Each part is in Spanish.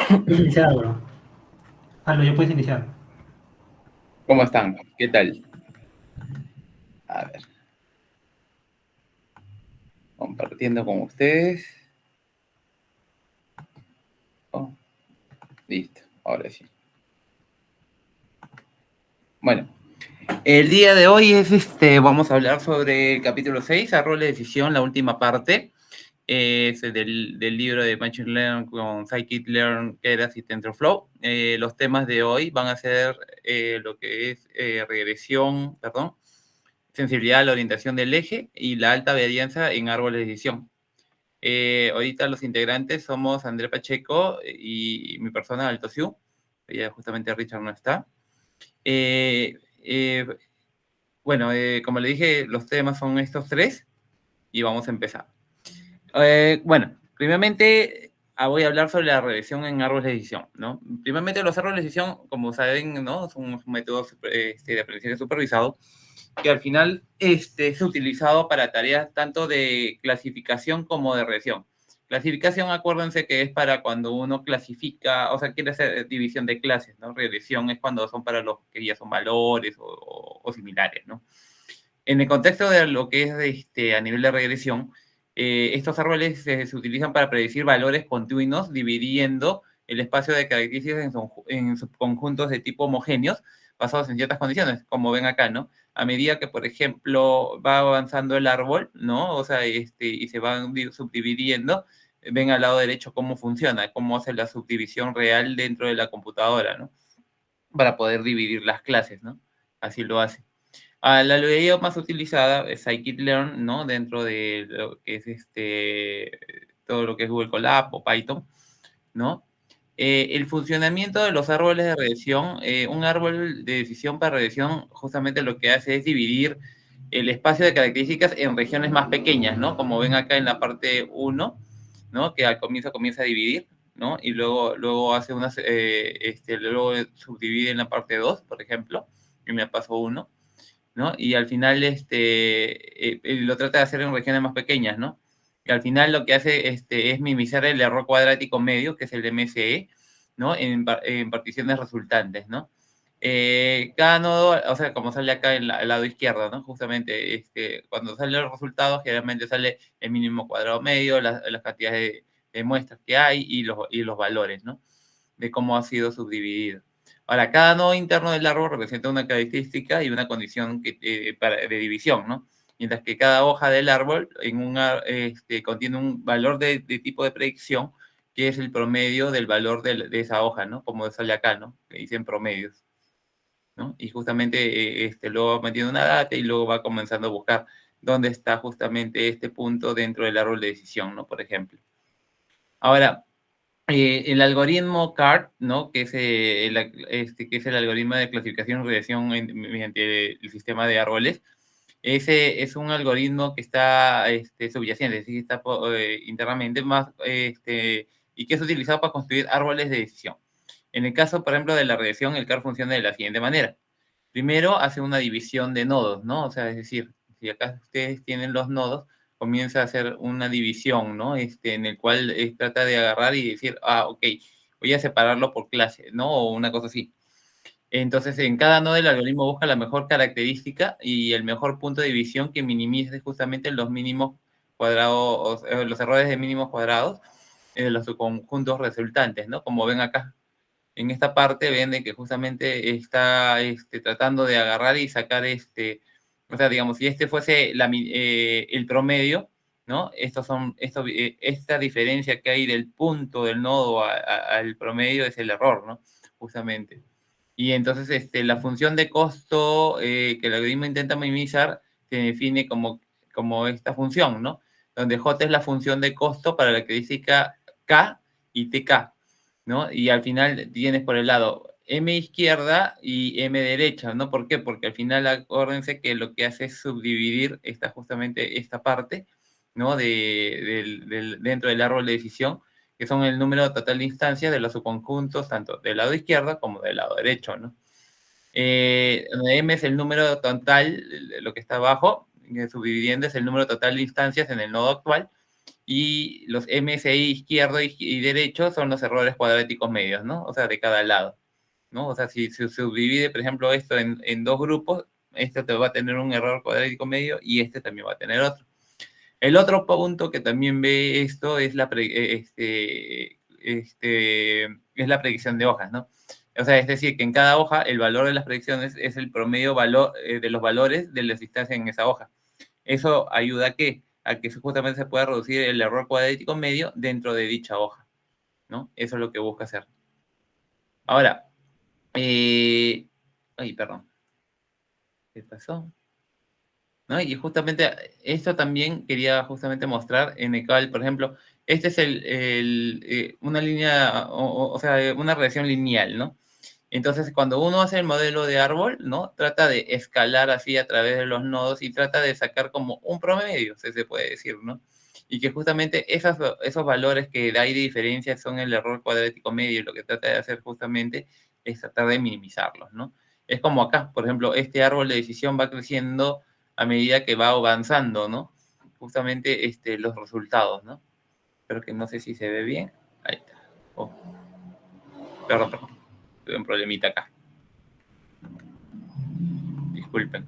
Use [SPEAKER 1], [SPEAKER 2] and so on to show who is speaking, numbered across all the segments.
[SPEAKER 1] Puedes iniciar, bro. Hazlo, yo puedes iniciar.
[SPEAKER 2] ¿Cómo están? ¿Qué tal? A ver, compartiendo con ustedes. Oh, listo, ahora sí. Bueno, el día de hoy vamos a hablar sobre el capítulo 6, Árbol de Decisión, la última parte. Es del libro de Machine Learn con Scikit-Learn, que era y TensorFlow. Los temas de hoy van a ser lo que es regresión, perdón, sensibilidad a la orientación del eje y la alta varianza en árboles de decisión. Ahorita los integrantes somos André Pacheco y mi persona, Alto Siu. Ya justamente Richard no está. Eh, eh, bueno, como le dije, los temas son estos tres y vamos a empezar. Bueno, primeramente voy a hablar sobre la regresión en árboles de decisión, ¿no? Primeramente los árboles de decisión, como saben, ¿no? Son un método de aprendizaje supervisado que al final es utilizado para tareas tanto de clasificación como de regresión. Clasificación, acuérdense que es para cuando uno clasifica, o sea, quiere hacer división de clases, ¿no? Regresión es cuando son para los que ya son valores o similares, ¿no? En el contexto de lo que es a nivel de regresión, estos árboles se utilizan para predecir valores continuos, dividiendo el espacio de características en subconjuntos de tipo homogéneos, basados en ciertas condiciones, como ven acá, ¿no? A medida que, por ejemplo, va avanzando el árbol, ¿no? O sea, y se van subdividiendo, ven al lado derecho cómo funciona, cómo hace la subdivisión real dentro de la computadora, ¿no? Para poder dividir las clases, ¿no? Así lo hace. La librería más utilizada es Scikit-Learn, ¿no? Dentro de lo que es todo lo que es Google Colab o Python, ¿no? El funcionamiento de los árboles de regresión, un árbol de decisión para regresión justamente lo que hace es dividir el espacio de características en regiones más pequeñas, ¿no? Como ven acá en la parte uno, ¿no? Que al comienzo comienza a dividir, ¿no? Y luego hace unas, luego subdivide en la parte 2, por ejemplo, en el paso uno, ¿no? Y al final lo trata de hacer en regiones más pequeñas, ¿no? Y al final lo que hace es minimizar el error cuadrático medio, que es el MSE, ¿no? En particiones resultantes, ¿no? Cada nodo, o sea, como sale acá en el lado izquierdo, ¿no? Justamente, cuando salen los resultados, generalmente sale el mínimo cuadrado medio, las cantidades de muestras que hay y los valores, ¿no? De cómo ha sido subdividido. Ahora, cada nodo interno del árbol representa una característica y una condición de división, ¿no? Mientras que cada hoja del árbol contiene un valor de tipo de predicción, que es el promedio del valor de esa hoja, ¿no? Como sale acá, ¿no? Que dicen promedios, ¿no? Y justamente luego va metiendo una data y luego va comenzando a buscar dónde está justamente este punto dentro del árbol de decisión, ¿no? Por ejemplo. Ahora, el algoritmo CART, ¿no? Que es el algoritmo de clasificación y regresión mediante el sistema de árboles. Ese es un algoritmo que está subyacente, es decir, está internamente más, y que es utilizado para construir árboles de decisión. En el caso, por ejemplo, de la regresión, el CART funciona de la siguiente manera. Primero hace una división de nodos, ¿no? O sea, es decir, si acá ustedes tienen los nodos, comienza a hacer una división, ¿no? En el cual trata de agarrar y decir, ok, voy a separarlo por clase, ¿no? O una cosa así. Entonces, en cada nodo el algoritmo busca la mejor característica y el mejor punto de división que minimice justamente los mínimos cuadrados, los errores de mínimos cuadrados de los subconjuntos resultantes, ¿no? Como ven acá, en esta parte ven de que justamente está tratando de agarrar y sacar o sea, digamos, si este fuese el promedio, ¿no? Esta diferencia que hay del punto del nodo al promedio es el error, ¿no? Justamente. Y entonces la función de costo que el algoritmo intenta minimizar se define como esta función, ¿no? Donde J es la función de costo para la característica K y TK, ¿no? Y al final tienes por el lado M izquierda y M derecha, ¿no? ¿Por qué? Porque al final acuérdense que lo que hace es subdividir justamente esta parte, ¿no? Dentro del árbol de decisión, que son el número total de instancias de los subconjuntos, tanto del lado izquierdo como del lado derecho, ¿no? M es el número total, lo que está abajo, subdividiendo es el número total de instancias en el nodo actual, Y los MSI izquierdo y derecho son los errores cuadráticos medios, ¿no? O sea, de cada lado, ¿no? O sea, si se subdivide, por ejemplo, esto en dos grupos, este te va a tener un error cuadrático medio y este también va a tener otro. El otro punto que también ve esto es es la predicción de hojas, ¿no? O sea, es decir, que en cada hoja el valor de las predicciones es el promedio valor, de los valores de las distancias en esa hoja. Eso ayuda a que justamente se pueda reducir el error cuadrático medio dentro de dicha hoja, ¿no? Eso es lo que busca hacer. Ahora, ay, perdón, ¿qué pasó? ¿No? Y justamente esto también quería justamente mostrar en el cual, por ejemplo, este es una línea, o sea, una relación lineal, ¿no? Entonces, cuando uno hace el modelo de árbol, ¿no? Trata de escalar así a través de los nodos y trata de sacar como un promedio, se puede decir, ¿no? Y que justamente esos valores que hay de diferencia son el error cuadrático medio y lo que trata de hacer justamente es tratar de minimizarlos, ¿no? Es como acá, por ejemplo, este árbol de decisión va creciendo a medida que va avanzando, ¿no? Justamente los resultados, ¿no? Pero que no sé si se ve bien. Ahí está. Oh, perdón. Tuve un problemita acá. Disculpen.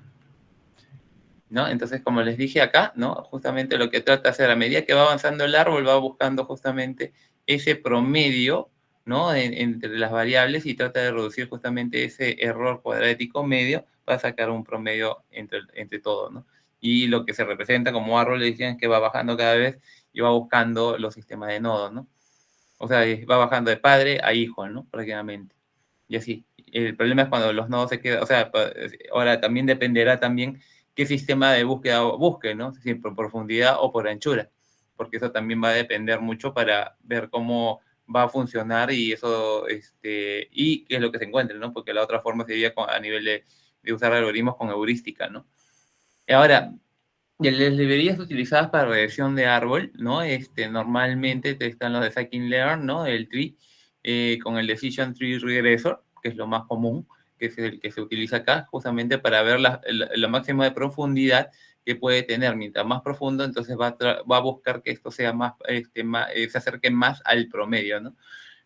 [SPEAKER 2] ¿No? Entonces, como les dije acá, ¿no? Justamente lo que trata de hacer a medida que va avanzando el árbol, va buscando justamente ese promedio, ¿no? Entre las variables y trata de reducir justamente ese error cuadrático medio para sacar un promedio entre todo, ¿no? Y lo que se representa como árbol de decisión es que va bajando cada vez y va buscando los sistemas de nodos, ¿no? O sea, va bajando de padre a hijo, ¿no? Prácticamente. Y así. El problema es cuando los nodos se quedan, o sea, ahora también dependerá también qué sistema de búsqueda busque, ¿no? Si por profundidad o por anchura, porque eso también va a depender mucho para ver cómo va a funcionar y eso, y qué es lo que se encuentre, ¿no? Porque la otra forma sería a nivel de usar algoritmos con heurística, ¿no? Ahora, de las librerías utilizadas para regresión de árbol, ¿no? Normalmente están los de scikit-learn, ¿no? El tree, con el Decision Tree Regressor, que es lo más común, que es el que se utiliza acá, justamente para ver la máxima de profundidad que puede tener. Mientras más profundo, entonces va a buscar que esto sea se acerque más al promedio, ¿no?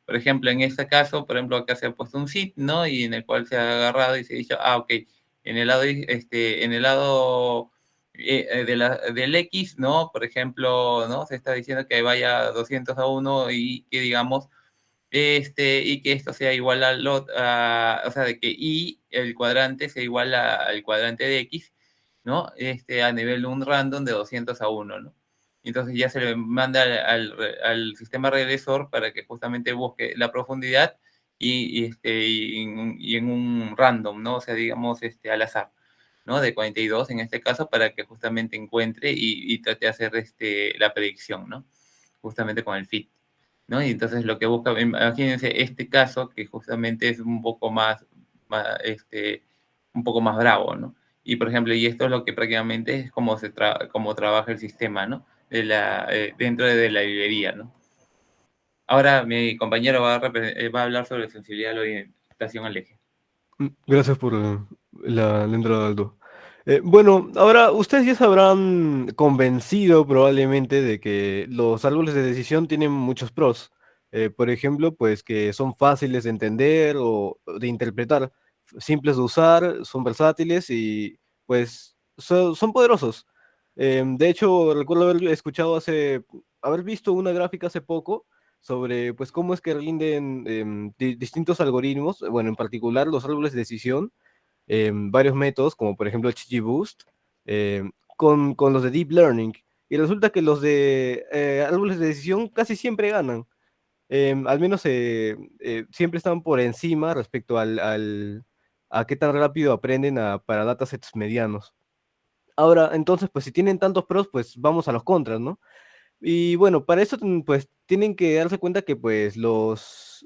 [SPEAKER 2] Por ejemplo, en este caso, por ejemplo, acá se ha puesto un sit, ¿no? Y en el cual se ha agarrado y se ha dicho, ok, en el lado del X, ¿no? Por ejemplo, ¿no? Se está diciendo que vaya 200 a 1 y que digamos, y que esto sea igual o sea, de que Y, el cuadrante, sea igual al cuadrante de X, ¿no? A nivel de un random de 200 a 1, ¿no? Entonces ya se le manda al sistema regresor para que justamente busque la profundidad y en un random, ¿no? O sea, digamos, al azar, ¿no? De 42 en este caso, para que justamente encuentre y trate de hacer la predicción, ¿no? Justamente con el fit, ¿no? Y entonces lo que busca, imagínense este caso que justamente es un poco un poco más bravo, ¿no? Y por ejemplo, y esto es lo que prácticamente es como trabaja el sistema, ¿no? Dentro de la librería, ¿no? Ahora mi compañero va a hablar sobre sensibilidad a la orientación al eje.
[SPEAKER 3] Gracias por la entrada, Aldo. Bueno, ahora ustedes ya se habrán convencido probablemente de que los árboles de decisión tienen muchos pros. Por ejemplo, pues que son fáciles de entender o de interpretar, simples de usar, son versátiles y pues son poderosos. De hecho, recuerdo haber escuchado haber visto una gráfica hace poco sobre pues cómo es que rinden distintos algoritmos, bueno, en particular los árboles de decisión, varios métodos, como por ejemplo el XGBoost, con los de Deep Learning. Y resulta que los de árboles de decisión casi siempre ganan. Al menos siempre están por encima respecto a qué tan rápido aprenden para datasets medianos. Ahora, entonces, pues si tienen tantos pros, pues vamos a los contras, ¿no? Y bueno, para eso pues tienen que darse cuenta que pues no sé,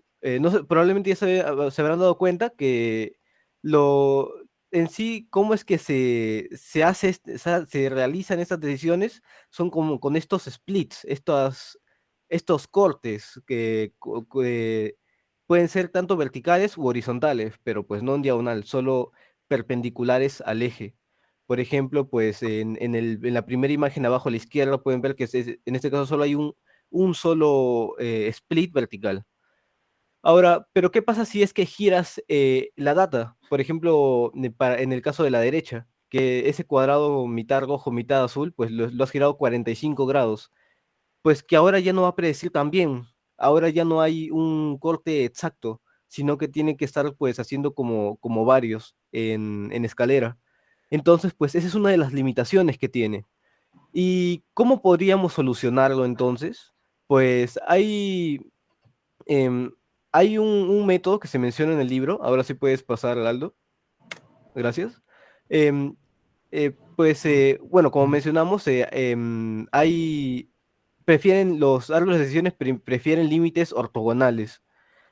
[SPEAKER 3] probablemente ya se habrán dado cuenta que lo en sí, cómo es que se hace, se realizan estas decisiones, son como con estos splits, estos cortes que pueden ser tanto verticales u horizontales, pero pues no en diagonal, solo perpendiculares al eje. Por ejemplo, pues en la primera imagen abajo a la izquierda pueden ver que en este caso solo hay un solo split vertical. Ahora, pero ¿qué pasa si es que giras la data? Por ejemplo, en el caso de la derecha, que ese cuadrado mitad rojo, mitad azul, pues lo has girado 45 grados. Pues que ahora ya no va a predecir tan bien. Ahora ya no hay un corte exacto, sino que tiene que estar pues haciendo como varios en escalera. Entonces, pues esa es una de las limitaciones que tiene. ¿Y cómo podríamos solucionarlo entonces? Pues em, hay un método que se menciona en el libro. Ahora sí puedes pasar, Aldo. Gracias. Em, bueno, como mencionamos, prefieren los árboles de decisiones prefieren límites ortogonales.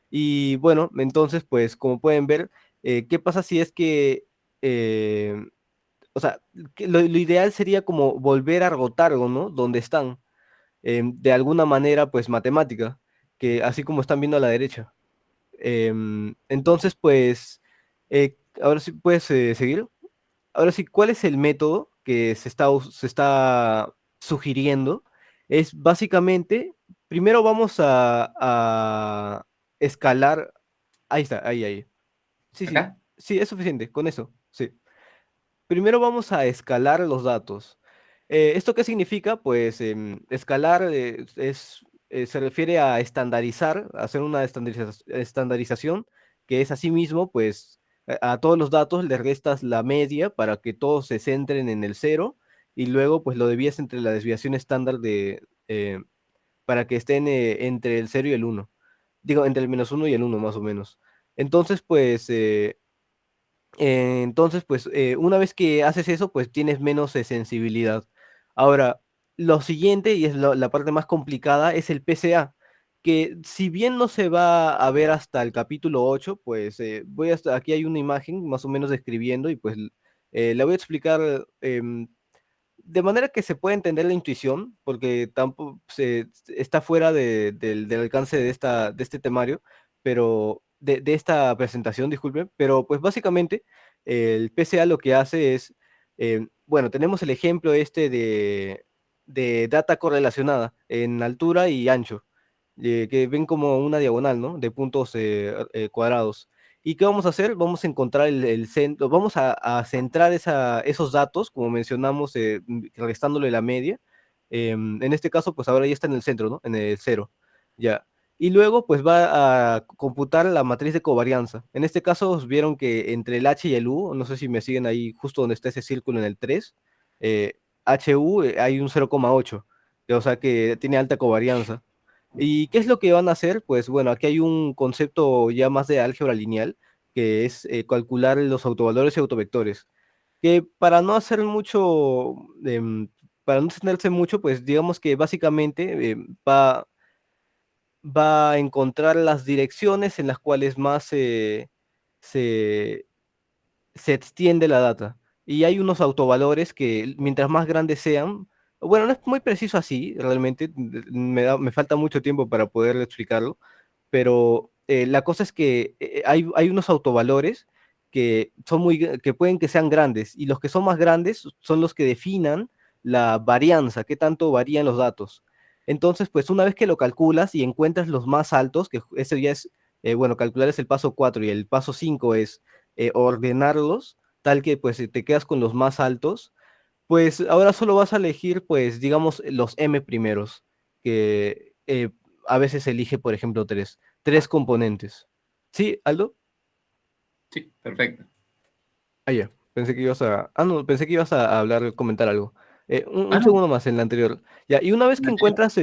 [SPEAKER 3] Y bueno, entonces, pues como pueden ver, ¿qué pasa si es que, eh, o sea, que lo ideal sería como volver a rotarlo, ¿no? Donde están, de alguna manera, pues matemática, que así como están viendo a la derecha. Entonces, pues, ahora sí puedes seguir. Ahora sí, ¿cuál es el método que se está sugiriendo? Es básicamente, primero vamos a escalar. Ahí está, ahí. Sí, sí,
[SPEAKER 2] ¿Acá?
[SPEAKER 3] sí, es suficiente, con eso, sí. Primero vamos a escalar los datos. ¿Esto qué significa? Pues escalar se refiere a estandarizar, a hacer una estandarización, que es asimismo, pues a todos los datos le restas la media para que todos se centren en el cero y luego pues lo desvías entre la desviación estándar para que estén entre el cero y el uno. Digo, entre el -1 y el uno más o menos. Entonces, pues una vez que haces eso, pues tienes menos sensibilidad. Ahora, lo siguiente, y es la parte más complicada, es el PCA, que si bien no se va a ver hasta el capítulo 8, pues aquí hay una imagen más o menos describiendo y pues la voy a explicar de manera que se pueda entender la intuición, porque tampoco está fuera del alcance de este temario, pero de esta presentación, disculpen, pero pues básicamente el PCA lo que hace es, bueno, tenemos el ejemplo este de data correlacionada en altura y ancho, que ven como una diagonal, ¿no? De puntos cuadrados. ¿Y qué vamos a hacer? Vamos a encontrar el centro, vamos a centrar esos datos, como mencionamos, restándole la media. En este caso, pues ahora ya está en el centro, ¿no? En el cero. Ya. Y luego, pues va a computar la matriz de covarianza. En este caso, vieron que entre el H y el U, no sé si me siguen ahí, justo donde está ese círculo en el 3, HU hay un 0,8, o sea que tiene alta covarianza. ¿Y qué es lo que van a hacer? Pues bueno, aquí hay un concepto ya más de álgebra lineal, que es calcular los autovalores y autovectores, que para no hacer mucho, para no extenderse mucho, pues digamos que básicamente va a encontrar las direcciones en las cuales más se, se extiende la data. Y hay unos autovalores que mientras más grandes sean, bueno, no es muy preciso así, realmente, me falta mucho tiempo para poder explicarlo, pero la cosa es que hay unos autovalores que pueden que sean grandes, y los que son más grandes son los que definan la varianza, qué tanto varían los datos. Entonces, pues una vez que lo calculas y encuentras los más altos, que ese ya es, bueno, calcular es el paso 4 y el paso 5 es ordenarlos, tal que pues te quedas con los más altos, pues ahora solo vas a elegir, pues digamos, los M primeros, que a veces elige, por ejemplo, tres componentes. ¿Sí, Aldo?
[SPEAKER 2] Sí, perfecto.
[SPEAKER 3] Ah, ya. Pensé que ibas a... Ah, no, pensé que ibas a hablar, comentar algo. Un
[SPEAKER 2] Ah, no,
[SPEAKER 3] segundo más en la anterior. Ya, y una vez que
[SPEAKER 2] la anterior,
[SPEAKER 3] encuentras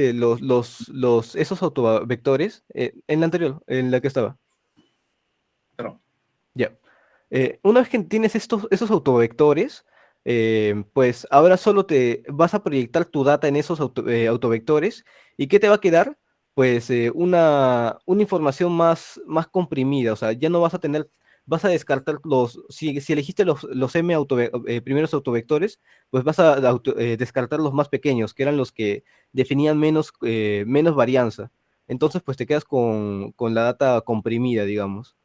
[SPEAKER 3] esos autovectores, en la anterior, en la que estaba.
[SPEAKER 2] perdón.
[SPEAKER 3] Ya. Una vez que tienes esos autovectores, pues ahora solo te vas a proyectar tu data en esos autovectores. ¿Y qué te va a quedar? Pues una información más comprimida. O sea, ya no vas a tener, vas a descartar si elegiste los primeros autovectores, pues vas a descartar los más pequeños, que eran los que definían menos varianza. Entonces, pues te quedas con la data comprimida, digamos.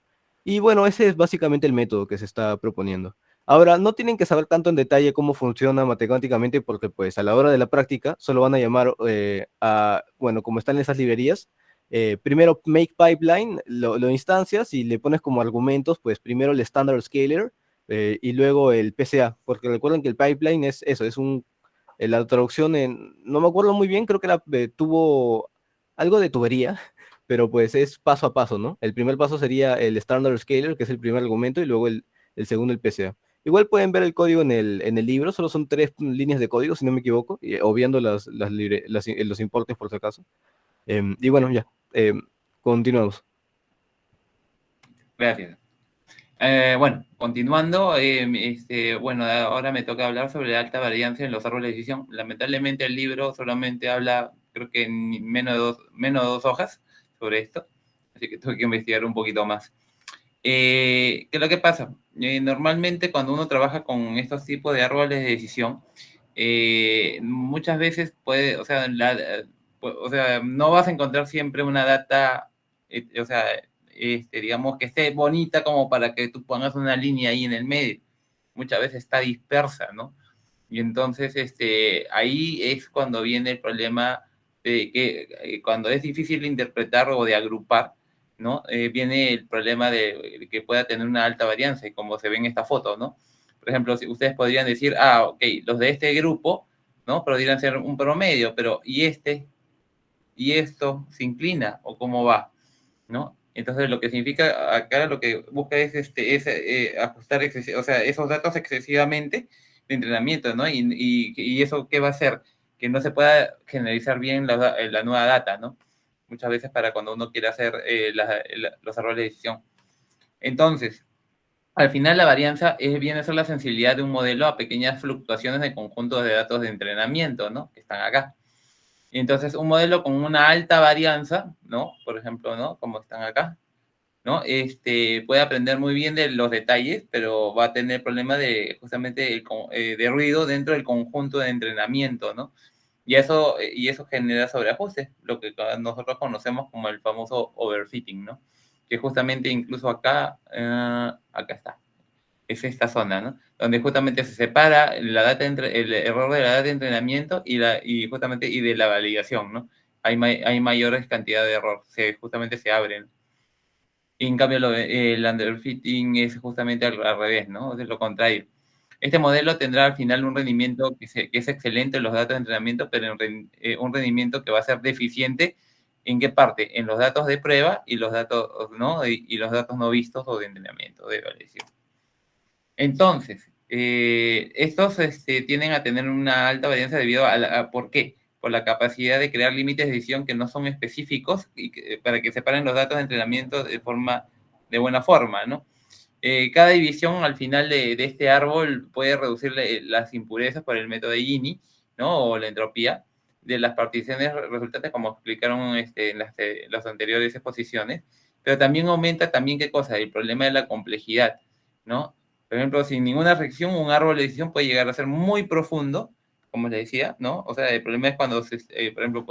[SPEAKER 3] Y bueno, ese es básicamente el método que se está proponiendo. Ahora, no tienen que saber tanto en detalle cómo funciona matemáticamente porque pues a la hora de la práctica solo van a llamar bueno, como están en esas librerías, primero make pipeline, lo instancias y le pones como argumentos, pues primero el standard scaler y luego el PCA, porque recuerden que el pipeline es eso, es la traducción no me acuerdo muy bien, creo que tuvo algo de tubería, pero pues es paso a paso, ¿no? El primer paso sería el standard scaler, que es el primer argumento, y luego el segundo el PCA. Igual pueden ver el código en el libro, solo son 3 líneas de código, si no me equivoco, obviando los importes por si acaso. Y bueno, ya, continuamos.
[SPEAKER 2] Gracias. Bueno, continuando, bueno, ahora me toca hablar sobre la alta varianza en los árboles de decisión. Lamentablemente el libro solamente habla, creo que en menos de dos hojas sobre esto, así que tuve que investigar un poquito más. ¿Qué es lo que pasa? Normalmente cuando uno trabaja con estos tipos de árboles de decisión, muchas veces puede, o sea, no vas a encontrar siempre una data, o sea, digamos que esté bonita como para que tú pongas una línea ahí en el medio. Muchas veces está dispersa, ¿no? Y entonces, ahí es cuando viene el problema de que cuando es difícil de interpretar o de agrupar, ¿no? Viene el problema de que pueda tener una alta varianza, y como se ve en esta foto, ¿no? Por ejemplo, si ustedes podrían decir, ok, los de este grupo, ¿no? Podrían ser un promedio, pero ¿y este? ¿Y esto se inclina? ¿O cómo va? ¿No? Entonces, lo que significa acá, lo que busca es, ajustar o sea, esos datos excesivamente de entrenamiento, ¿no? Y eso, ¿qué va a hacer? Que no se pueda generalizar bien la nueva data, ¿no? Muchas veces para cuando uno quiere hacer los errores de decisión. Entonces, al final la varianza viene a ser la sensibilidad de un modelo a pequeñas fluctuaciones de conjuntos de datos de entrenamiento, ¿no? Que están acá. Y entonces, un modelo con una alta varianza, ¿no? Por ejemplo, ¿no? Como están acá, ¿no? Puede aprender muy bien de los detalles, pero va a tener problemas de justamente de ruido dentro del conjunto de entrenamiento, ¿no? Y eso genera sobreajustes, lo que nosotros conocemos como el famoso overfitting, ¿no? Que justamente incluso acá está, es esta zona, ¿no? Donde justamente se separa el error de la data de entrenamiento y justamente de la validación, ¿no? Hay mayores cantidades de error, justamente se abren. Y en cambio, el underfitting es justamente al revés, ¿no? Es lo contrario. Este modelo tendrá al final un rendimiento que es excelente en los datos de entrenamiento, pero un rendimiento que va a ser deficiente. ¿En qué parte? En los datos de prueba y los datos, ¿no? Y los datos no vistos o de entrenamiento, de evaluación. Entonces, estos tienden a tener una alta varianza debido ¿por qué? Por la capacidad de crear límites de decisión que no son específicos para que separen los datos de entrenamiento de buena forma, ¿no? Cada división al final de este árbol puede reducir las impurezas por el método de Gini, ¿no? O la entropía de las particiones resultantes, como explicaron en las anteriores exposiciones, pero también aumenta ¿qué cosa? El problema de la complejidad, ¿no? Por ejemplo, sin ninguna reacción, un árbol de decisión puede llegar a ser muy profundo, como les decía, ¿no? O sea, el problema es cuando, por ejemplo,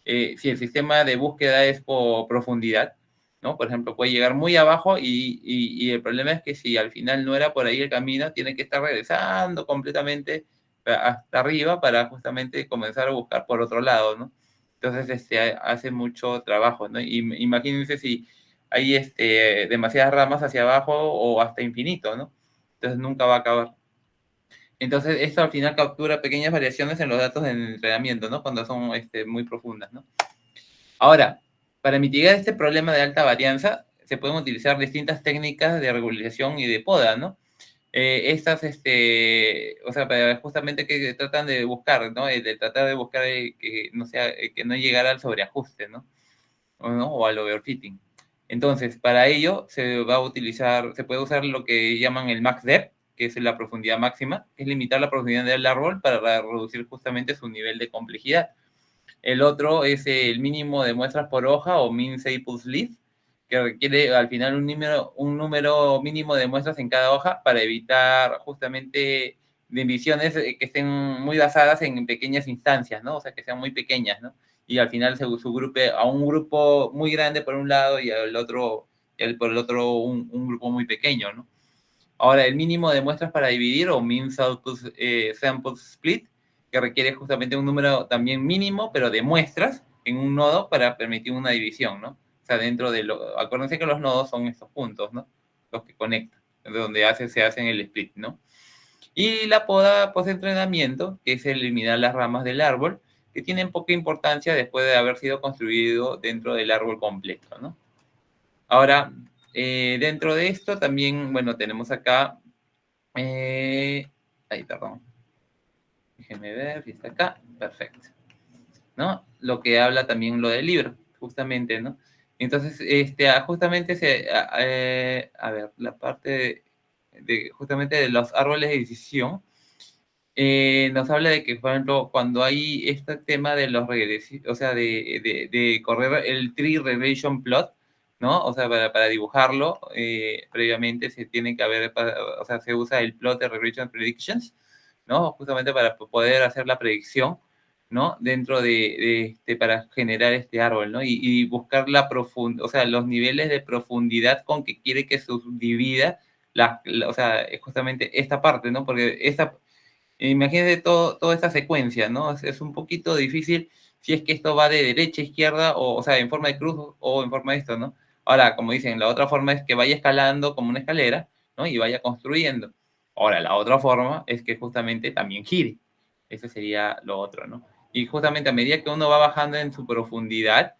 [SPEAKER 2] si el sistema de búsqueda es por profundidad, ¿no? Por ejemplo, puede llegar muy abajo y el problema es que si al final no era por ahí el camino, tiene que estar regresando completamente hasta arriba para justamente comenzar a buscar por otro lado, ¿no? Entonces, hace mucho trabajo, ¿no? Imagínense si hay demasiadas ramas hacia abajo o hasta infinito, ¿no? Entonces nunca va a acabar. Entonces, esto al final captura pequeñas variaciones en los datos de entrenamiento, ¿no? Cuando son muy profundas, ¿no? Ahora, para mitigar este problema de alta varianza, se pueden utilizar distintas técnicas de regularización y de poda, ¿no? Estas, o sea, justamente que tratan de buscar, ¿no? De tratar de buscar que no llegara al sobreajuste, ¿no? O al overfitting. Entonces, para ello se puede usar lo que llaman el max depth, que es la profundidad máxima, que es limitar la profundidad del árbol para reducir justamente su nivel de complejidad. El otro es el mínimo de muestras por hoja o mean samples leaf, que requiere al final un número mínimo de muestras en cada hoja para evitar justamente divisiones que estén muy basadas en pequeñas instancias, ¿no? O sea, que sean muy pequeñas, ¿no? Y al final se subgrupe a un grupo muy grande por un lado y por el otro un grupo muy pequeño, ¿no? Ahora, el mínimo de muestras para dividir, o mean sample split, que requiere justamente un número también mínimo, pero de muestras en un nodo para permitir una división, ¿no? O sea, dentro de acuérdense que los nodos son estos puntos, ¿no? Los que conectan, donde se hacen el split, ¿no? Y la poda post-entrenamiento, que es eliminar las ramas del árbol, que tienen poca importancia después de haber sido construido dentro del árbol completo, ¿no? Ahora, dentro de esto también, bueno, tenemos acá, ahí, perdón, déjenme ver si está acá, perfecto, ¿no? Lo que habla también lo del libro, justamente, ¿no? Entonces, justamente a ver, la parte justamente de los árboles de decisión, nos habla de que, por ejemplo, cuando hay este tema de los regresivos, o sea, de correr el tree regression plot, ¿no? O sea, para dibujarlo, previamente se tiene que haber, o sea, se usa el plot de regression predictions, ¿no? Justamente para poder hacer la predicción, ¿no? Dentro para generar este árbol, ¿no? Y buscar o sea, los niveles de profundidad con que quiere que subdivida o sea, justamente esta parte, ¿no? Porque imagínense toda esta secuencia, ¿no? Es un poquito difícil si es que esto va de derecha a izquierda, o sea, en forma de cruz o en forma de esto, ¿no? Ahora, como dicen, la otra forma es que vaya escalando como una escalera, ¿no? Y vaya construyendo. Ahora, la otra forma es que justamente también gire. Eso sería lo otro, ¿no? Y justamente a medida que uno va bajando en su profundidad,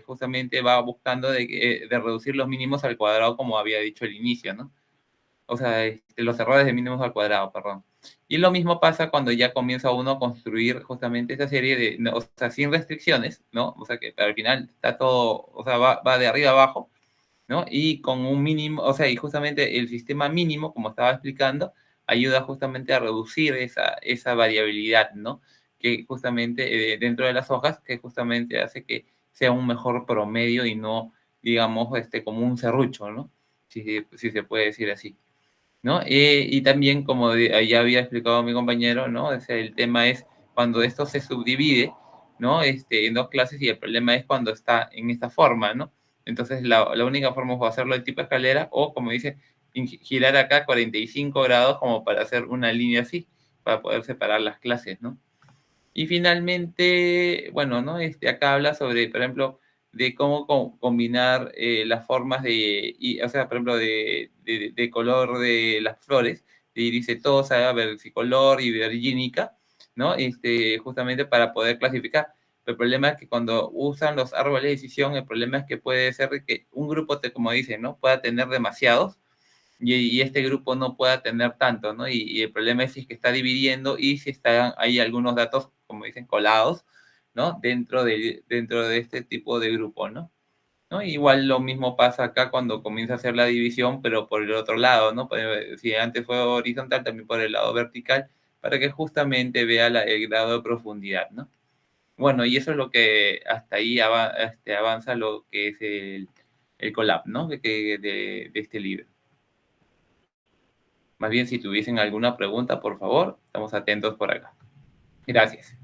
[SPEAKER 2] justamente va buscando de reducir los mínimos al cuadrado, como había dicho al inicio, ¿no? O sea, los errores de mínimos al cuadrado, perdón. Y lo mismo pasa cuando ya comienza uno a construir justamente esa serie de, no, o sea, sin restricciones, ¿no? O sea, que al final está todo, o sea, va de arriba a abajo, ¿no? Y con un mínimo, o sea, y justamente el sistema mínimo, como estaba explicando, ayuda justamente a reducir esa variabilidad, ¿no? Que justamente dentro de las hojas, que justamente hace que sea un mejor promedio y no, digamos, como un serrucho, ¿no? Si se puede decir así, ¿no? Y también, como ya había explicado mi compañero, ¿no? O sea, el tema es cuando esto se subdivide, ¿no? En dos clases, y el problema es cuando está en esta forma, ¿no? Entonces, la única forma es hacerlo de tipo escalera, o, como dice, girar acá 45 grados como para hacer una línea así, para poder separar las clases, ¿no? Y finalmente, bueno, ¿no? Acá habla sobre, por ejemplo, de cómo combinar las formas o sea, por ejemplo, de color de las flores, de iris setosa, versicolor y virgínica, ¿no? Justamente para poder clasificar. El problema es que cuando usan los árboles de decisión, el problema es que puede ser que un grupo, como dicen, ¿no? Pueda tener demasiados, y este grupo no pueda tener tanto, ¿no? Y el problema es si es que está dividiendo y si están ahí algunos datos, como dicen, colados, ¿no? Dentro de este tipo de grupo, ¿no? ¿No? Igual lo mismo pasa acá cuando comienza a hacer la división, pero por el otro lado, ¿no? Si antes fue horizontal, también por el lado vertical, para que justamente vea el grado de profundidad, ¿no? Bueno, y eso es lo que hasta ahí avanza lo que es el collab, ¿no? De este libro. Más bien, si tuviesen alguna pregunta, por favor, estamos atentos por acá. Gracias.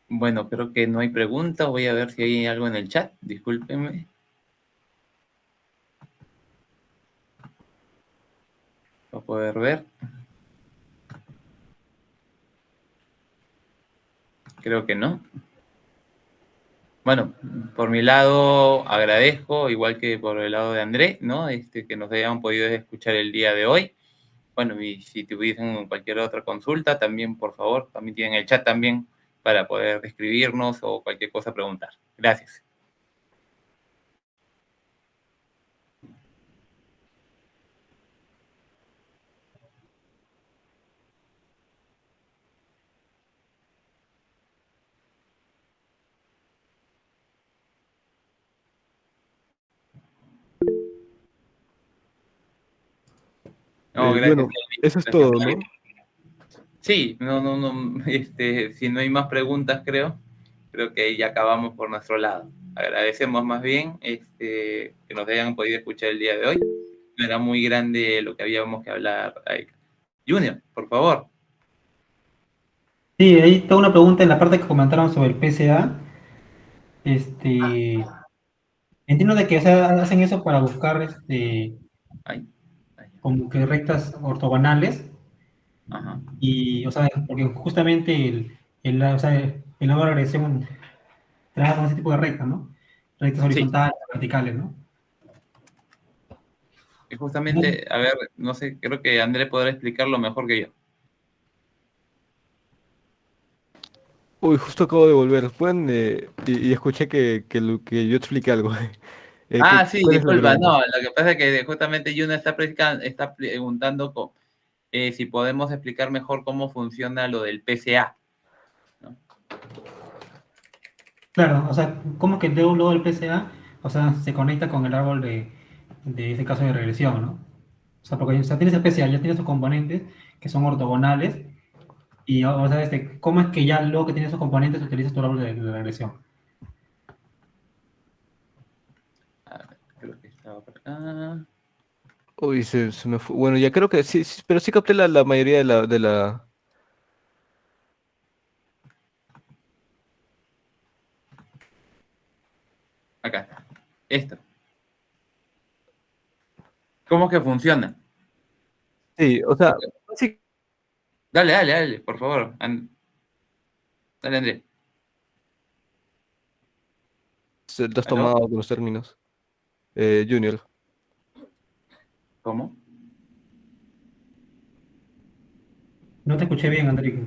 [SPEAKER 2] Bueno, creo que no hay preguntas. Voy a ver si hay algo en el chat. Discúlpenme. Para poder ver. Creo que no. Bueno, por mi lado agradezco, igual que por el lado de André, ¿no? Que nos hayan podido escuchar el día de hoy. Bueno, y si tuviesen cualquier otra consulta, también, por favor, también tienen el chat también para poder escribirnos o cualquier cosa preguntar. Gracias. No, gracias,
[SPEAKER 3] Bueno,
[SPEAKER 2] Kelvin.
[SPEAKER 3] eso es
[SPEAKER 2] Gracias,
[SPEAKER 3] todo,
[SPEAKER 2] Mario.
[SPEAKER 3] ¿no?
[SPEAKER 2] Sí, no, si no hay más preguntas, creo que ya acabamos por nuestro lado. Agradecemos más bien que nos hayan podido escuchar el día de hoy. No era muy grande lo que habíamos que hablar. Junior, por favor.
[SPEAKER 1] Sí, ahí tengo una pregunta en la parte que comentaron sobre el PSA. Este, entiendo de que, o sea, hacen eso para buscar,
[SPEAKER 2] Ay, ay,
[SPEAKER 1] como que rectas ortogonales
[SPEAKER 2] ajá.
[SPEAKER 1] y, o sea, porque justamente o sea, el lado de la regresión trabaja con ese tipo de rectas, ¿no? Rectas
[SPEAKER 2] Sí,
[SPEAKER 1] horizontales, verticales, ¿no?
[SPEAKER 2] y
[SPEAKER 1] No,
[SPEAKER 2] justamente, a ver, no sé, creo que André podrá explicarlo mejor que yo.
[SPEAKER 3] Uy, justo acabo de volver. Pueden, y escuché que yo expliqué algo.
[SPEAKER 2] Ah, sí,
[SPEAKER 3] ¿Cuál es la
[SPEAKER 2] disculpa,
[SPEAKER 3] pregunta?
[SPEAKER 2] no, lo que pasa es que justamente Junior está preguntando si podemos explicar mejor cómo funciona lo del PCA, ¿no?
[SPEAKER 1] claro, o sea, ¿cómo que luego el PSA, o sea, se conecta con el árbol de ese caso de regresión, ¿no? O sea, porque o sea, tienes el PSA, ya tienes sus componentes que son ortogonales, y o sea, ¿cómo es que ya luego que tienes esos componentes utilizas tu árbol de regresión?
[SPEAKER 2] A ver, creo que estaba por acá.
[SPEAKER 3] Uy, se me fue. Bueno, ya creo que sí, sí, pero sí capté la mayoría de la.
[SPEAKER 2] Acá está. Esto. ¿Cómo que funciona?
[SPEAKER 3] Sí, o sea, sí,
[SPEAKER 2] Dale, por favor. Dale, André.
[SPEAKER 3] te has
[SPEAKER 2] ¿Aló?
[SPEAKER 3] tomado con los términos. Junior.
[SPEAKER 2] ¿Cómo?
[SPEAKER 1] No te escuché bien, André.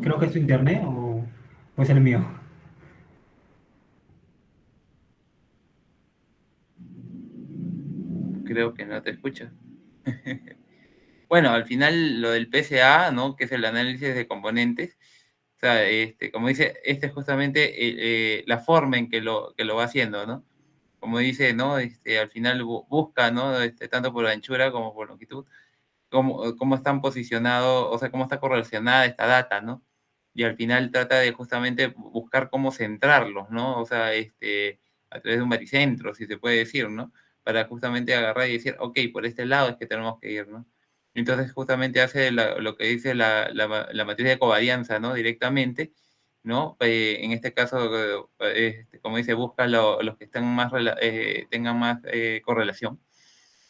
[SPEAKER 1] Creo que es tu internet o es el mío.
[SPEAKER 2] Creo que no te escucho. Bueno, al final lo del PSA, ¿no? Que es el análisis de componentes. O sea, como dice, es justamente la forma en que lo va haciendo, ¿no? Como dice, ¿no? Al final busca, ¿no? Tanto por anchura como por longitud, cómo están posicionados, o sea, cómo está correlacionada esta data, ¿no? Y al final trata de justamente buscar cómo centrarlos, ¿no? O sea, a través de un baricentro, si se puede decir, ¿no? Para justamente agarrar y decir, ok, por este lado es que tenemos que ir, ¿no? Entonces justamente hace lo que dice la matriz de covarianza, ¿no? Directamente, ¿no? En este caso, como dice, busca los que estén más, tengan más correlación,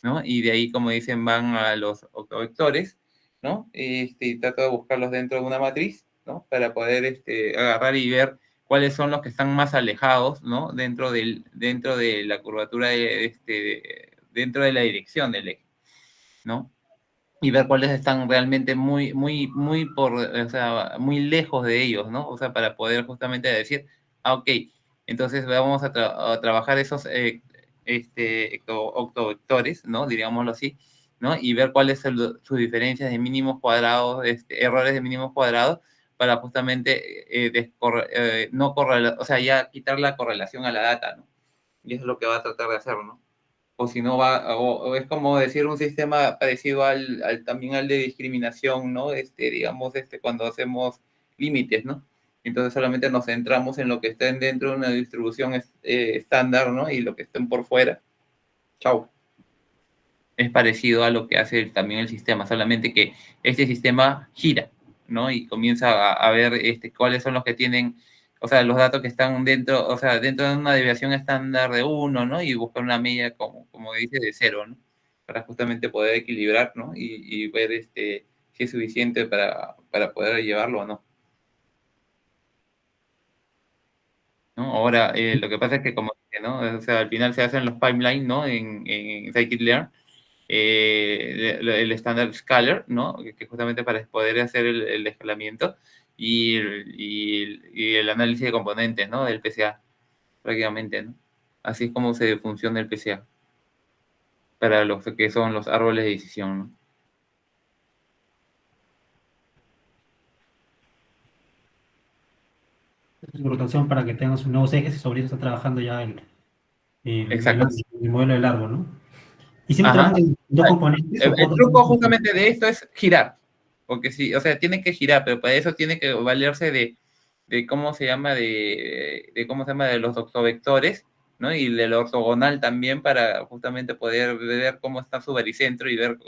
[SPEAKER 2] ¿no? Y de ahí, como dicen, van a los octovectores, ¿no? Y trato de buscarlos dentro de una matriz, ¿no? Para poder agarrar y ver cuáles son los que están más alejados, ¿no? Dentro de la curvatura, dentro de la dirección del eje, ¿no? Y ver cuáles están realmente o sea, muy lejos de ellos, ¿no? O sea, para poder justamente decir, ah, ok, entonces vamos a trabajar esos octovectores, ¿no? Digámoslo así, ¿no? Y ver cuáles son sus diferencias de mínimos cuadrados, errores de mínimos cuadrados, para justamente no correlar, o sea, ya quitar la correlación a la data, ¿no? Y eso es lo que va a tratar de hacer, ¿no? O si no va, o es como decir un sistema parecido también al de discriminación, ¿no? Digamos, cuando hacemos límites, ¿no? Entonces solamente nos centramos en lo que estén dentro de una distribución estándar, ¿no? Y lo que estén por fuera. Chau. Es parecido a lo que hace también el sistema, solamente que este sistema gira, ¿no? Y comienza a ver cuáles son los que tienen, o sea, los datos que están dentro, o sea, dentro de una desviación estándar de 1, ¿no? Y buscar una media, como dice, de 0, ¿no? Para justamente poder equilibrar, ¿no? Y ver si es suficiente para poder llevarlo o no. ¿No? Ahora, lo que pasa es que, como dije, ¿no? O sea, al final se hacen los pipelines, ¿no? En Scikit-learn, el estándar scalar, ¿no? Que justamente para poder hacer el escalamiento y el análisis de componentes, ¿no? Del PCA, prácticamente, ¿no? Así es como se funciona el PCA para los que son los árboles de decisión, ¿no?
[SPEAKER 1] Su rotación para que tengan sus nuevos ejes y sobre eso está trabajando ya el
[SPEAKER 2] Exacto.
[SPEAKER 1] análisis. el modelo del árbol, ¿no? Y siempre
[SPEAKER 2] Ajá.
[SPEAKER 1] trabajan con dos componentes o
[SPEAKER 2] El
[SPEAKER 1] cuatro
[SPEAKER 2] truco
[SPEAKER 1] componentes.
[SPEAKER 2] justamente de esto es girar, porque sí, o sea, tiene que girar, pero para eso tiene que valerse de cómo se llama, de cómo se llama, de los ortovectores, ¿no? Y del ortogonal también para justamente poder ver cómo está su baricentro y ver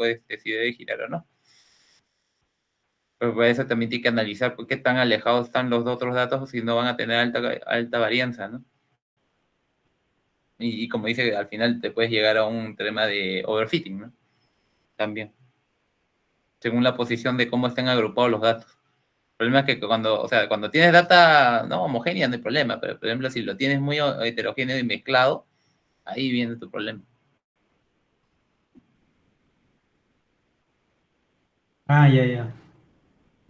[SPEAKER 2] si debe girar o no. Pero para eso también tiene que analizar qué tan alejados están los otros datos o si no van a tener alta varianza, ¿no? Y como dice, al final te puedes llegar a un tema de overfitting, ¿no? También, según la posición de cómo estén agrupados los datos. El problema es que cuando, o sea, cuando tienes data no homogénea no hay problema, pero por ejemplo si lo tienes muy heterogéneo y mezclado, ahí viene tu problema.
[SPEAKER 1] Ah, ya, ya.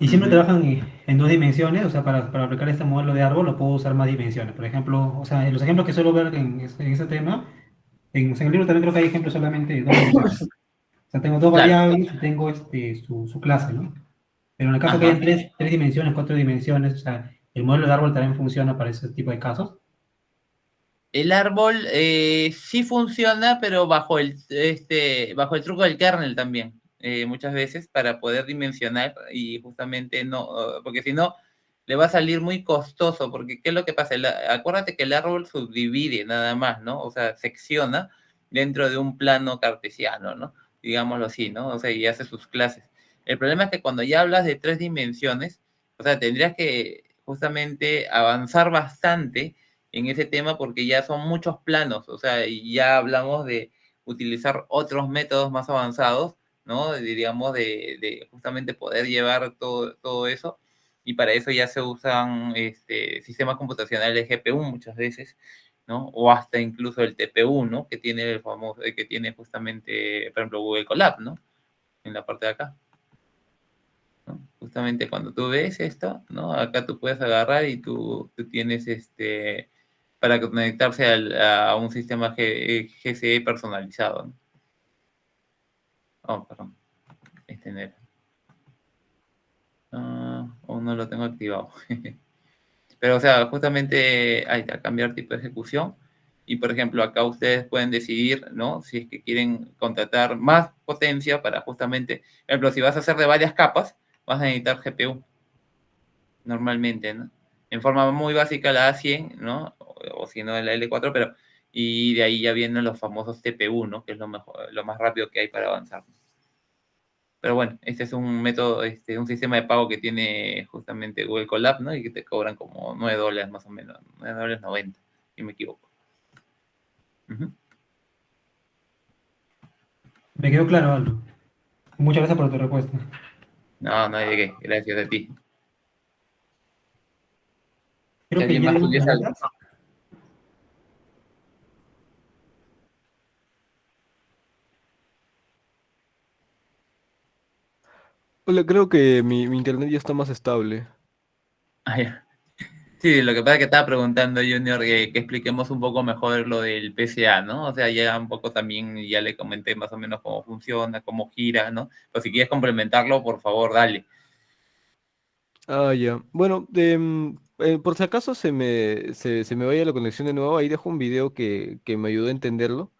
[SPEAKER 1] Y siempre
[SPEAKER 2] Ujú.
[SPEAKER 1] trabajan en dos dimensiones, o sea, para aplicar este modelo de árbol lo puedo usar más dimensiones. Por ejemplo, o sea, en los ejemplos que suelo ver en ese tema, o sea, en el libro también creo que hay ejemplos solamente de dos dimensiones. O sea, tengo dos
[SPEAKER 2] Claro,
[SPEAKER 1] variables y tengo su clase, ¿no? Pero en el caso que hayan
[SPEAKER 2] ajá.
[SPEAKER 1] tres dimensiones, cuatro dimensiones, o sea, el modelo de árbol también funciona para ese tipo de casos.
[SPEAKER 2] El árbol sí funciona, pero bajo el truco del kernel también, muchas veces, para poder dimensionar y justamente no, porque si no, le va a salir muy costoso, porque ¿qué es lo que pasa? Acuérdate que el árbol subdivide nada más, ¿no? O sea, secciona dentro de un plano cartesiano, ¿no? Digámoslo así, ¿no? O sea, y hace sus clases. El problema es que cuando ya hablas de tres dimensiones, o sea, tendrías que justamente avanzar bastante en ese tema porque ya son muchos planos, o sea, y ya hablamos de utilizar otros métodos más avanzados, ¿no? Diríamos de justamente poder llevar todo eso, y para eso ya se usan sistemas computacionales GPU muchas veces, ¿no? O hasta incluso el TPU, ¿no? Que tiene el famoso, que tiene justamente, por ejemplo, Google Colab, ¿no? En la parte de acá. ¿No? Justamente cuando tú ves esto, ¿no? Acá tú puedes agarrar y tú tienes para conectarse a un sistema GCE personalizado, ¿no? Oh, perdón, no era. Aún no lo tengo activado. Pero, o sea, justamente hay que cambiar tipo de ejecución. Y, por ejemplo, acá ustedes pueden decidir, ¿no? Si es que quieren contratar más potencia para justamente, por ejemplo, si vas a hacer de varias capas, vas a necesitar GPU. Normalmente, ¿no? En forma muy básica la A100, ¿no? O si no la L4, pero y de ahí ya vienen los famosos TPU, ¿no? Que es lo mejor, lo más rápido que hay para avanzar. Pero bueno, este es un método, un sistema de pago que tiene justamente Google Colab, ¿no? Y que te cobran como $9 más o menos, $9.90, si me equivoco. Ujú.
[SPEAKER 1] Me quedó claro, Aldo. Muchas gracias por tu respuesta.
[SPEAKER 2] No, no hay de qué, gracias a ti. Si
[SPEAKER 1] Creo que
[SPEAKER 2] alguien
[SPEAKER 1] ya
[SPEAKER 2] más
[SPEAKER 1] dimos
[SPEAKER 2] tuviese algo.
[SPEAKER 1] preguntas.
[SPEAKER 3] Hola, creo que mi internet ya está más estable.
[SPEAKER 2] Ah, ya. Sí, lo que pasa es que estaba preguntando, Junior, que expliquemos un poco mejor lo del PCA, ¿no? O sea, ya un poco también ya le comenté más o menos cómo funciona, cómo gira, ¿no? Pero si quieres complementarlo, por favor, dale.
[SPEAKER 3] Ah, ya. Bueno, por si acaso se me vaya la conexión de nuevo, ahí dejo un video que me ayudó a entenderlo.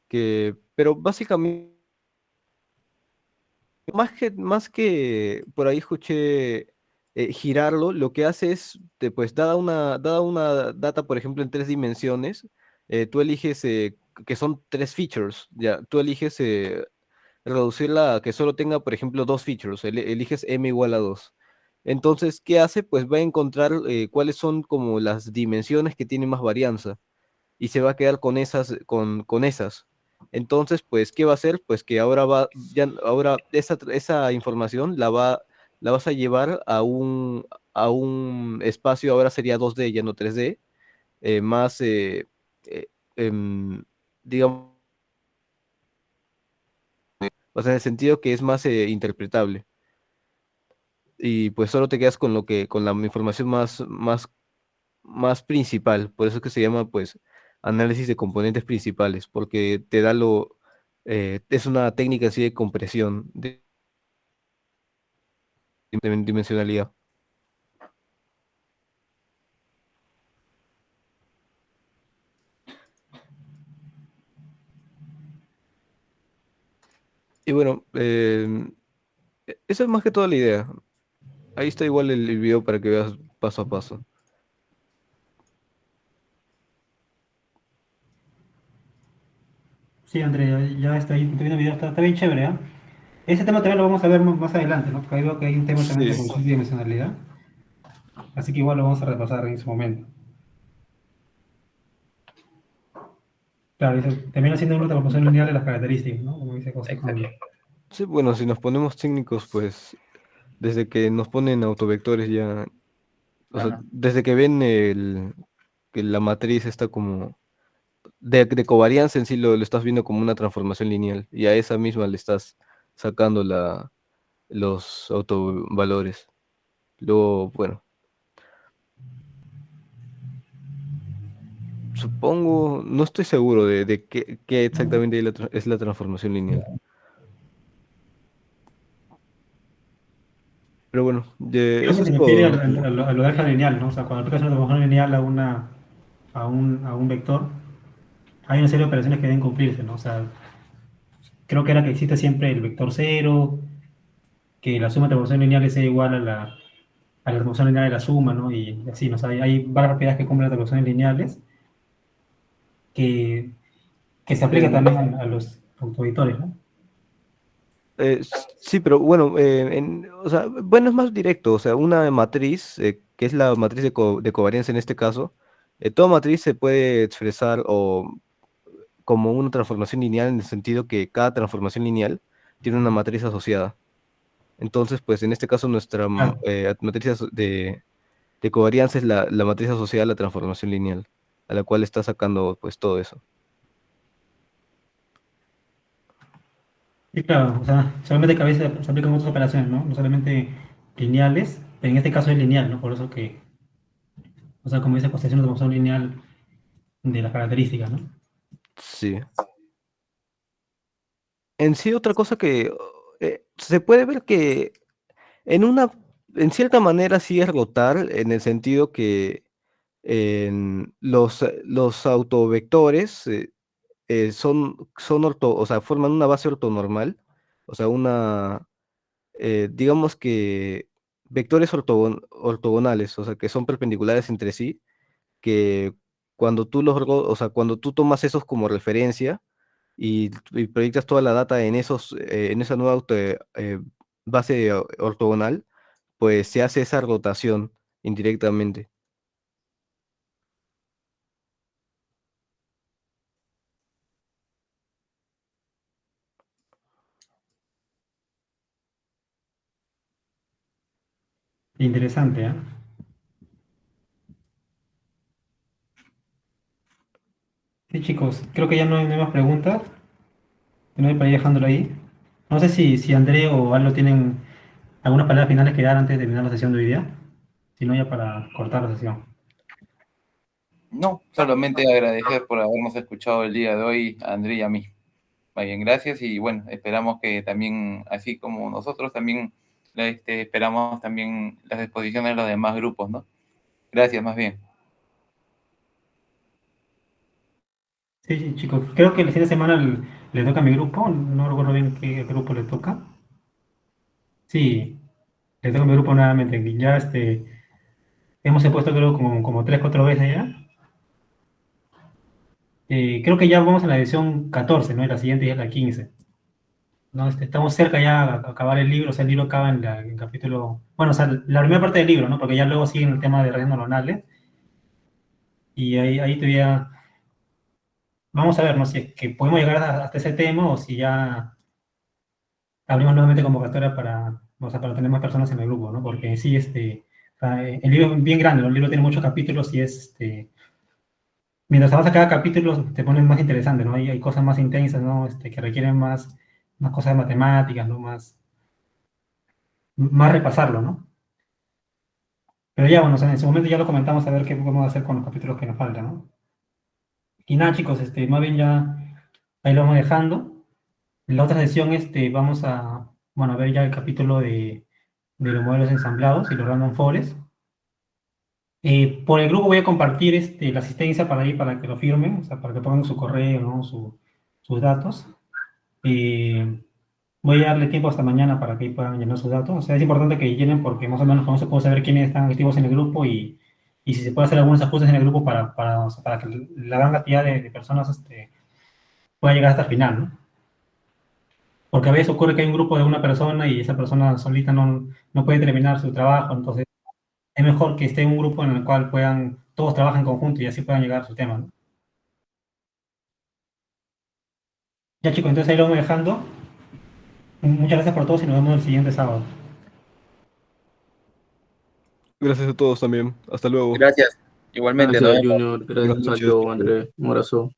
[SPEAKER 3] Pero básicamente, más que por ahí escuché girarlo, lo que hace es, pues, dada una data, por ejemplo, en tres dimensiones, tú eliges, que son tres features, ya, tú eliges reducirla a que solo tenga, por ejemplo, dos features, eliges m igual a 2. Entonces, ¿qué hace? Pues va a encontrar cuáles son como las dimensiones que tienen más varianza y se va a quedar con esas. Entonces, pues, ¿qué va a hacer? Pues que ahora esa información la vas a llevar a un espacio, ahora sería 2D, ya no 3D, más, eh, em, digamos, o sea, en el sentido que es más interpretable. Y pues solo te quedas con la información más principal. Por eso es que se llama, pues, análisis de componentes principales, porque es una técnica así de compresión de dimensionalidad. Y bueno, esa es más que toda la idea. Ahí está igual el video para que veas paso a paso.
[SPEAKER 1] Sí, Andrea, ya está ahí, estoy viendo el video, está bien chévere, ¿ah? Ese tema también lo vamos a ver más adelante, ¿no? Porque ahí veo que hay un tema también de
[SPEAKER 3] Sí.
[SPEAKER 1] multidimensionalidad, así que igual lo vamos a repasar en su momento. Claro, dice, también haciendo una transformación lineal de las características, ¿no? Como dice José con...
[SPEAKER 2] Exacto.
[SPEAKER 3] Sí, bueno, si nos ponemos técnicos, pues desde que nos ponen autovectores ya, o sea,
[SPEAKER 2] Claro.
[SPEAKER 3] desde que ven que la matriz está como de covarianza en sí lo estás viendo como una transformación lineal y a esa misma le estás sacando los autovalores. Luego, bueno, supongo, no estoy seguro de qué exactamente es la transformación lineal. Pero bueno,
[SPEAKER 1] Creo que
[SPEAKER 3] eso es
[SPEAKER 1] se refiere
[SPEAKER 3] todo.
[SPEAKER 1] a lo de álgebra lineal, ¿no? O sea, cuando aplicas una transformación lineal a un vector, hay una serie de operaciones que deben cumplirse, ¿no? O sea, creo que era que existe siempre el vector cero, que la suma de transformaciones lineales sea igual a la transformación lineal de la suma, ¿no? Y así, ¿no? O sea, hay varias propiedades que cumplen las transformaciones lineales que, que se aplican
[SPEAKER 3] Eh,
[SPEAKER 1] también a los autovectores, ¿no?
[SPEAKER 3] sí, pero bueno, o sea, bueno, es más directo, o sea, una matriz, que es la matriz de covarianza en este caso, toda matriz se puede expresar como una transformación lineal en el sentido que cada transformación lineal tiene una matriz asociada. Entonces, pues en este caso nuestra
[SPEAKER 1] Claro.
[SPEAKER 3] matriz de covarianza es la matriz asociada a la transformación lineal, a la cual está sacando pues todo eso.
[SPEAKER 1] Sí, claro, o sea, solamente que a veces se aplican otras operaciones, ¿no? No solamente lineales, pero en este caso es lineal, ¿no? Por eso que, o sea, como dice, pues es una transformación lineal de las características, ¿no?
[SPEAKER 3] Sí. En sí, otra cosa que se puede ver que en una, en cierta manera sí es rotar, en el sentido que los autovectores o sea, forman una base ortonormal, o sea, digamos que vectores ortogonales, o sea, que son perpendiculares entre sí, que o sea, cuando tú tomas esos como referencia y proyectas toda la data en esa nueva base ortogonal, pues se hace esa rotación indirectamente.
[SPEAKER 1] Interesante, ¿eh? Sí, chicos, creo que ya no hay más preguntas, no hay para ir dejándolo ahí. No sé si André o Aldo tienen algunas palabras finales que dar antes de terminar la sesión de hoy día, si no ya para cortar la sesión.
[SPEAKER 2] No, solamente agradecer por habernos escuchado el día de hoy, a André y a mí. Muy bien, gracias y bueno, esperamos que también, así como nosotros, también esperamos también las exposiciones de los demás grupos, ¿no? Gracias, más bien.
[SPEAKER 1] Sí, sí, chicos, creo que el fin de semana le toca a mi grupo, no recuerdo bien qué grupo le toca. Sí, le toca a mi grupo nuevamente, y ya hemos expuesto creo como 3, 4 veces ya. Creo que ya vamos a la edición 14, ¿no? Y la siguiente ya es la 15. ¿No? Estamos cerca ya a acabar el libro, o sea, el libro acaba en el capítulo, bueno, o sea, la primera parte del libro, ¿no? Porque ya luego sigue el tema de redes neuronales, y ahí todavía, vamos a ver, ¿no? Si es que podemos llegar hasta ese tema o si ya abrimos nuevamente convocatoria para, o sea, para tener más personas en el grupo, ¿no? Porque sí, o sea, el libro es bien grande, ¿no? El libro tiene muchos capítulos y mientras avanza cada capítulo te ponen más interesante, ¿no? Hay cosas más intensas, ¿no? Que requieren más cosas de matemáticas, ¿no? Más repasarlo, ¿no? Pero ya, bueno, o sea, en su momento ya lo comentamos a ver qué podemos hacer con los capítulos que nos faltan, ¿no? Y nada, chicos, más bien ya ahí lo vamos dejando. En la otra sesión, vamos bueno, a ver ya el capítulo de los modelos ensamblados y los random forest. Por el grupo voy a compartir la asistencia para ahí, para que lo firmen, o sea, para que pongan su correo, ¿no? Sus datos. Eh, Voy a darle tiempo hasta mañana para que ahí puedan llenar sus datos. O sea, es importante que llenen porque más o menos con eso puedo saber quiénes están activos en el grupo y si se puede hacer algunos ajustes en el grupo o sea, para que la gran cantidad de personas pueda llegar hasta el final, ¿no? Porque a veces ocurre que hay un grupo de una persona y esa persona solita no puede terminar su trabajo, entonces es mejor que esté un grupo en el cual todos trabajen en conjunto y así puedan llegar a su tema, ¿no? Ya chicos, entonces ahí lo vamos dejando. Muchas gracias por todo y nos vemos el siguiente sábado.
[SPEAKER 3] Gracias a todos también. Hasta luego.
[SPEAKER 2] Gracias. Igualmente, nos
[SPEAKER 4] Gracias,
[SPEAKER 2] vemos.
[SPEAKER 4] Junior.
[SPEAKER 3] Buenas
[SPEAKER 4] Gracias,
[SPEAKER 3] noches.
[SPEAKER 4] Aldo, Andrés. Un abrazo.